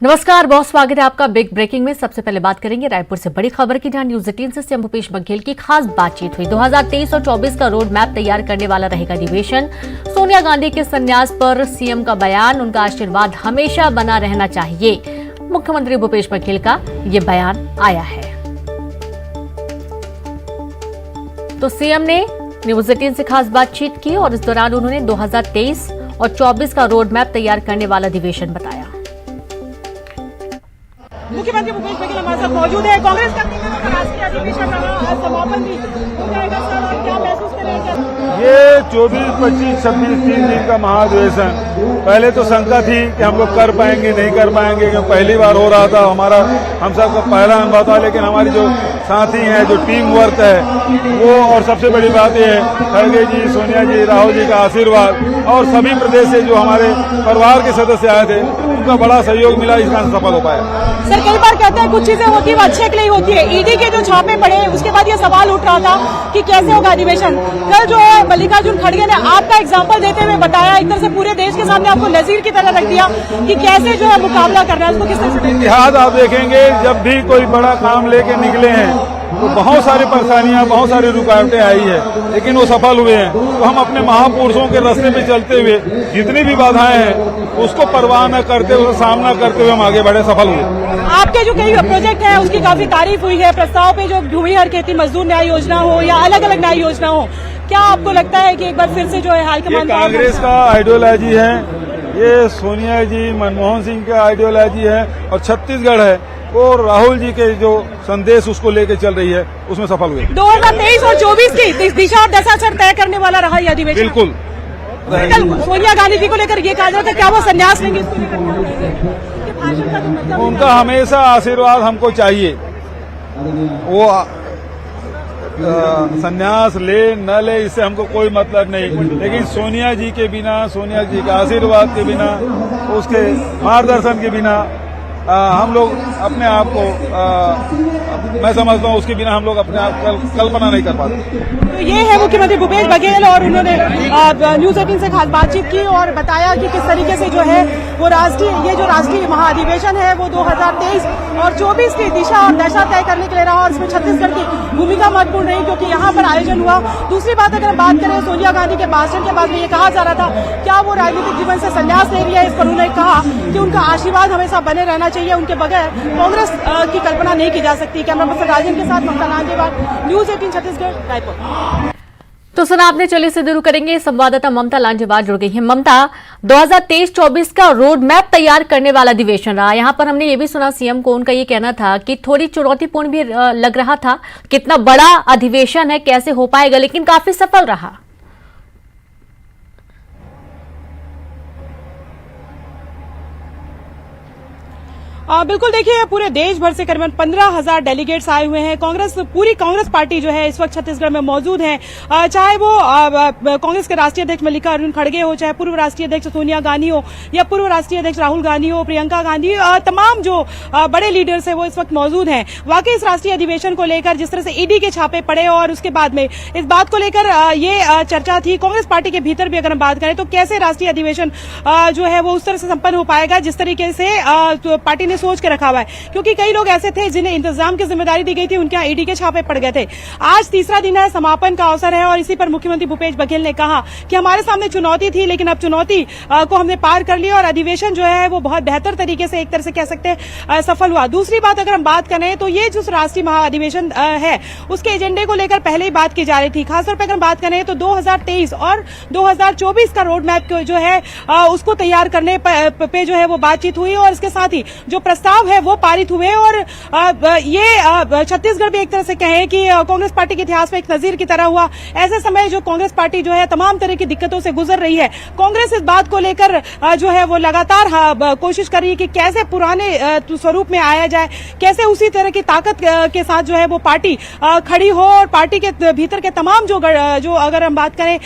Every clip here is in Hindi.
नमस्कार, बहुत स्वागत है आपका बिग ब्रेकिंग में। सबसे पहले बात करेंगे रायपुर से बड़ी खबर की, जहां न्यूज 18 से सीएम भूपेश बघेल की खास बातचीत हुई। 2023 और 24 का रोड मैप तैयार करने वाला रहेगा अधिवेशन। सोनिया गांधी के संन्यास पर सीएम का बयान, उनका आशीर्वाद हमेशा बना रहना चाहिए। मुख्यमंत्री भूपेश बघेल का ये बयान आया है। तो सीएम ने न्यूज 18 से खास बातचीत की और इस दौरान उन्होंने 2023 और 24 का रोड मैप तैयार करने वाला अधिवेशन बताया। मुख्यमंत्री भूपेश बघेल हमारे साथ मौजूद है। कांग्रेस का 3 दिनों का राष्ट्रीय अधिवेशन समापन भी हो जाएगा सर, और क्या महसूस करेंगे? ये 24, 25, 26 3 दिन का महाधिवेशन, पहले तो शंका थी कि हम लोग कर पाएंगे नहीं कर पाएंगे, क्योंकि पहली बार हो रहा था। हम सबका पहला अनुभव था, लेकिन हमारी जो साथी हैं, जो टीम वर्क है वो, और सबसे बड़ी बात यह है खड़गे जी, सोनिया जी, राहुल जी का आशीर्वाद, और सभी प्रदेश से जो हमारे परिवार के सदस्य आए थे उनका बड़ा सहयोग मिला, इस कारण सफल हो पाया। सर, कई बार कहते हैं कुछ चीजें होती है वो अच्छे के लिए होती है। ईडी के जो छापे पड़े उसके बाद ये सवाल उठ रहा था कि कैसे होगा अधिवेशन। कल जो है मल्लिकार्जुन खड़गे ने आपका एग्जाम्पल देते हुए बताया, एक तरह से पूरे देश के सामने आपको नजीर की तरह रख दिया कि कैसे जो है मुकाबला करना है, उसको किस तरह से। इतिहास आप देखेंगे, जब भी कोई बड़ा काम लेके निकले हैं तो बहुत सारी परेशानियां, बहुत सारी रुकावटें आई है, लेकिन वो सफल हुए हैं। तो हम अपने महापुरुषों के रास्ते में चलते हुए जितनी भी बाधाएं हैं उसको परवाह न करते हुए, सामना करते हुए हम आगे बढ़े, सफल हुए। आपके जो कई प्रोजेक्ट है उसकी काफी तारीफ हुई है। प्रस्ताव पे जो भूमिहर खेती मजदूर न्याय योजना हो या अलग अलग न्याय योजना हो, क्या आपको लगता है कि एक बार फिर से जो है हाईकमान कांग्रेस का आइडियोलॉजी है, ये सोनिया जी, मनमोहन सिंह का आइडियोलॉजी है, और छत्तीसगढ़ है और राहुल जी के जो संदेश उसको लेके चल रही है, उसमें सफल हुए। 2023 और 24 की दिशा और दशा करने वाला रहा यह अधिवेशन। बिल्कुल। सोनिया गांधी जी को लेकर ये कहा जाता है, क्या वो संन्यास लेंगे? उनका हमेशा आशीर्वाद हमको चाहिए। वो संन्यास ले न ले इससे हमको कोई मतलब नहीं, लेकिन सोनिया जी के बिना, सोनिया जी के आशीर्वाद के बिना, उसके मार्गदर्शन के बिना हम लोग अपने आप को, मैं समझता हूँ उसके बिना हम लोग अपने आप कल्पना नहीं कर पाते। तो ये है मुख्यमंत्री भूपेश बघेल, और उन्होंने न्यूज 18 से खास बातचीत की और बताया कि किस तरीके से जो है वो ये जो राष्ट्रीय महाधिवेशन है वो 2023 और 24 की दिशा और दशा तय करने के लिए रहा, और इसमें छत्तीसगढ़ की भूमिका महत्वपूर्ण रही क्योंकि यहाँ पर आयोजन हुआ। दूसरी बात, अगर बात करें सोनिया गांधी के भाषण के बाद में ये कहा जा रहा था क्या वो राजनीतिक जीवन से संन्यास ले रही है, इस पर उन्होंने कहा कि उनका आशीर्वाद हमेशा बने रहना चाहिए, उनके बगैर कांग्रेस की कल्पना नहीं की जा सकती। कैमरा पर्सन राजेंद्र के साथ ममता लांजेवाल, न्यूज 18 छत्तीसगढ़, रायपुर। तो सुना आपने, चलिए से शुरू करेंगे। संवाददाता ममता लांजेवाल जुड़ गई है। ममता, 2023-24 का रोड मैप तैयार करने वाला अधिवेशन रहा। यहाँ पर हमने ये भी सुना सीएम को उनका ये कहना था कि थोड़ी चुनौतीपूर्ण भी लग रहा था, कितना बड़ा अधिवेशन है, कैसे हो पाएगा, लेकिन काफी सफल रहा। बिल्कुल, देखिए पूरे देश भर से करीबन 15,000 डेलीगेट्स आए हुए हैं। पूरी कांग्रेस पार्टी जो है इस वक्त छत्तीसगढ़ में मौजूद है, चाहे वो कांग्रेस के राष्ट्रीय अध्यक्ष मल्लिकार्जुन खड़गे हो, चाहे पूर्व राष्ट्रीय अध्यक्ष सोनिया गांधी हो, या पूर्व राष्ट्रीय अध्यक्ष राहुल गांधी हो, प्रियंका गांधी, तमाम जो बड़े लीडर्स है वो इस वक्त मौजूद हैं। वाकई इस राष्ट्रीय अधिवेशन को लेकर जिस तरह से ईडी के छापे पड़े और उसके बाद में इस बात को लेकर ये चर्चा थी कांग्रेस पार्टी के भीतर भी। अगर हम बात करें तो कैसे राष्ट्रीय अधिवेशन जो है वो उस तरह से संपन्न हो पाएगा जिस तरीके से पार्टी ने सोच के रखा हुआ है, क्योंकि कई लोग ऐसे थे जिन्हें इंतजाम की जिम्मेदारी दी गई थी, उनके ईडी के छापे पड़ गए थे। आज तीसरा दिन है, समापन का अवसर है, और इसी पर मुख्यमंत्री भूपेश बघेल ने कहा कि हमारे सामने चुनौती थी, लेकिन अब चुनौती को हमने पार कर लिया और अधिवेशन जो है वो बहुत बेहतर तरीके से, एक तरह से कह सकते हैं, सफल हुआ। दूसरी बात, अगर हम बात करें तो ये जो राष्ट्रीय महाधिवेशन है उसके एजेंडे को लेकर पहले ही बात की जा रही थी। खासतौर पर अगर हम बात करें तो 2023 और 2024 का रोड मैप जो है उसको तैयार करने पे जो है वो बातचीत हुई, और इसके साथ ही जो प्रस्ताव है वो पारित हुए। और ये छत्तीसगढ़ भी एक तरह से कहें कि कांग्रेस पार्टी के इतिहास में एक नजीर की तरह हुआ। ऐसे समय जो कांग्रेस पार्टी जो है तमाम तरह की दिक्कतों से गुजर रही है, कांग्रेस इस बात को लेकर जो है वो लगातार कोशिश कर रही है कि कैसे पुराने स्वरूप में आया जाए, कैसे उसी तरह की ताकत के साथ जो है वो पार्टी खड़ी हो, और पार्टी के भीतर के तमाम जो अगर हम बात करें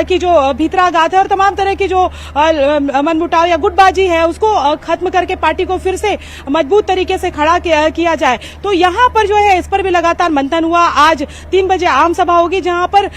कि जो भीतराघात है और तमाम तरह की जो मनमुटाव या गुटबाजी है उसको खत्म करके पार्टी को फिर से मजबूत तरीके से खड़ा किया जाए। तो यहाँ पर जो है इस पर भी लगातार मंथन हुआ। आज 3 बजे आम सभा होगी जहाँ पर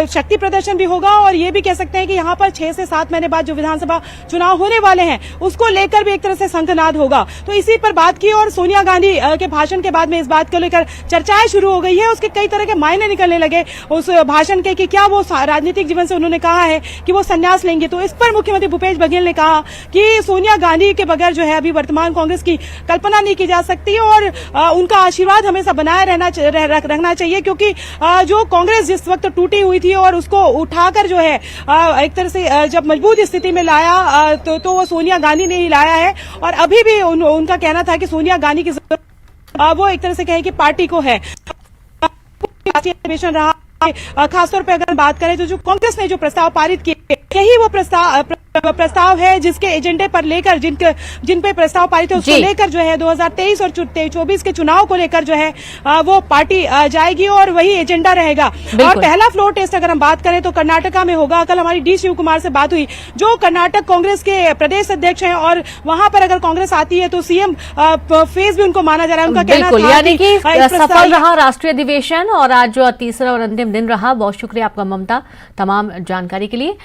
शक्ति प्रदर्शन भी होगा और ये भी कह सकते हैं कि यहाँ पर 6 से 7 महीने बाद जो विधानसभा चुनाव होने वाले हैं उसको लेकर भी एक तरह से शंखनाद होगा। तो इसी पर बात की और सोनिया गांधी के भाषण के बाद में इस बात को लेकर चर्चाएं शुरू हो गई है। उसके कई तरह के मायने निकलने लगे उस भाषण के कि क्या वो राजनीतिक जीवन से उन्होंने कहा है कि वो संन्यास लेंगे। तो इस पर मुख्यमंत्री भूपेश बघेल ने कहा कि सोनिया गांधी के बगैर जो है अभी वर्तमान कांग्रेस की कल्पना नहीं की जा सकती और उनका आशीर्वाद हमेशा बनाए रखना चाहिए, क्योंकि जो कांग्रेस जिस वक्त टूटी हुई थी और उसको उठाकर जो है एक तरह से जब मजबूत स्थिति में लाया तो वो सोनिया गांधी ने ही लाया है। और अभी भी उनका कहना था कि सोनिया गांधी की जरूरत वो एक तरह से कहे कि पार्टी को है। राष्ट्रीय अधिवेशन रहा, खासतौर पर अगर बात करें तो जो कांग्रेस ने जो प्रस्ताव पारित किए यही वो प्रस्ताव है जिसके एजेंडे पर लेकर जिन पे प्रस्ताव पारित है उसको लेकर जो है 2023 और 24 के चुनाव को लेकर जो है वो पार्टी जाएगी और वही एजेंडा रहेगा। और पहला फ्लोर टेस्ट अगर हम बात करें तो कर्नाटका में होगा। कल हमारी डी शिव कुमार से बात हुई जो कर्नाटक कांग्रेस के प्रदेश अध्यक्ष हैं और वहां पर अगर कांग्रेस आती है तो सीएम फेज भी उनको माना जा रहा है। उनका कहना था यानी कि सफल रहा राष्ट्रीय अधिवेशन और आज जो तीसरा और अंतिम दिन रहा। बहुत शुक्रिया आपका ममता तमाम जानकारी के लिए।